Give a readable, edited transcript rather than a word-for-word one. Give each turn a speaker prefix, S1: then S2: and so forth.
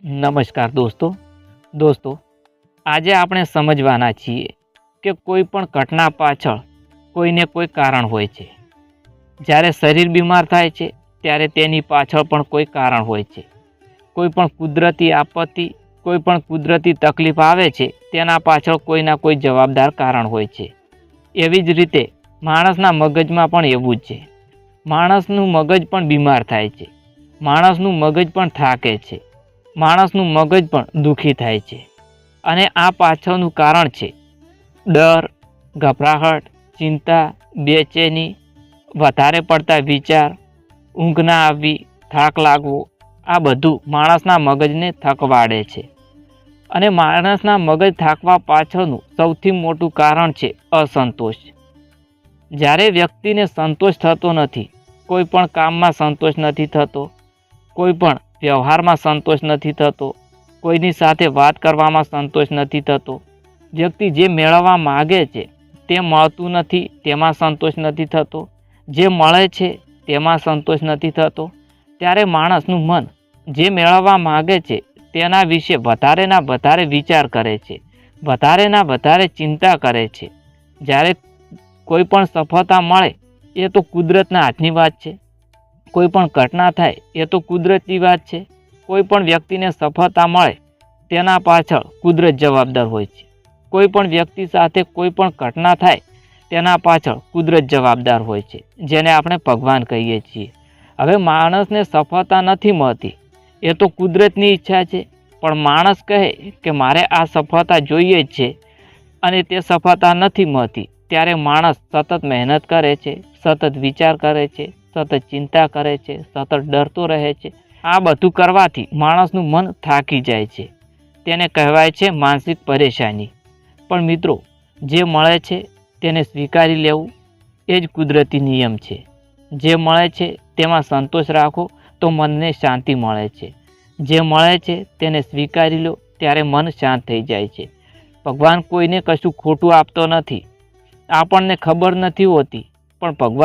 S1: નમસ્કાર દોસ્તો આજે આપણે સમજવાના છીએ કે કોઈ પણ ઘટના પાછળ કોઈને કોઈ કારણ હોય છે। જ્યારે શરીર બીમાર થાય છે ત્યારે તેની પાછળ પણ કોઈ કારણ હોય છે। કોઈ પણ કુદરતી આપત્તિ, કોઈ પણ કુદરતી તકલીફ આવે છે તેના પાછળ કોઈના કોઈ જવાબદાર કારણ હોય છે। એવી જ રીતે માણસના મગજમાં પણ એવું જ છે। માણસનું મગજ પણ બીમાર થાય છે, માણસનું મગજ પણ થાકે છે, માણસનું મગજ પણ દુઃખી થાય છે। અને આ પાછળનું કારણ છે ડર, ગભરાહટ, ચિંતા, બેચેની, વધારે પડતા વિચાર, ઊંઘ ના આવવી, થાક લાગવો। આ બધું માણસના મગજને થકવાડે છે। અને માણસના મગજ થાકવા પાછળનું સૌથી મોટું કારણ છે અસંતોષ। જ્યારે વ્યક્તિને સંતોષ થતો નથી, કોઈ પણ કામમાં સંતોષ નથી થતો, કોઈ પણ વ્યવહારમાં સંતોષ નથી થતો, કોઈની સાથે વાત કરવામાં સંતોષ નથી થતો, વ્યક્તિ જે મેળવવા માગે છે તે મળતું નથી તેમાં સંતોષ નથી થતો, જે મળે છે તેમાં સંતોષ નથી થતો, ત્યારે માણસનું મન જે મેળવવા માગે છે તેના વિશે વધારેના વધારે વિચાર કરે છે, વધારેના વધારે ચિંતા કરે છે। જ્યારે કોઈ પણ સફળતા મળે એ તો કુદરતના હાથની વાત છે, કોઈ પણ ઘટના થાય એ તો કુદરતની વાત છે। કોઈ પણ વ્યક્તિને સફળતા મળે તેના પાછળ કુદરત જવાબદાર હોય છે, કોઈ પણ વ્યક્તિ સાથે કોઈ પણ ઘટના થાય તેના પાછળ કુદરત જવાબદાર હોય છે, જેને આપણે ભગવાન કહીએ છીએ। હવે માણસને સફળતા નથી મળતી એ તો કુદરતની ઈચ્છા છે, પણ માણસ કહે કે મારે આ સફળતા જોઈએ જ છે અને તે સફળતા નથી મળતી, ત્યારે માણસ સતત મહેનત કરે છે, સતત વિચાર કરે છે, સતત ચિંતા કરે છે, સતત ડરતો રહે છે। આ બધું કરવાથી માણસનું મન થાકી જાય છે, તેને કહેવાય છે માનસિક પરેશાની। પણ મિત્રો, જે મળે છે તેને સ્વીકારી લેવું એ જ કુદરતી નિયમ છે। જે મળે છે તેમાં સંતોષ રાખો તો મનને શાંતિ મળે છે, જે મળે છે તેને સ્વીકારી લો ત્યારે મન શાંત થઈ જાય છે। ભગવાન કોઈને કશું ખોટું આપતો નથી, આપણને ખબર નથી હોતી, પણ ભગવાન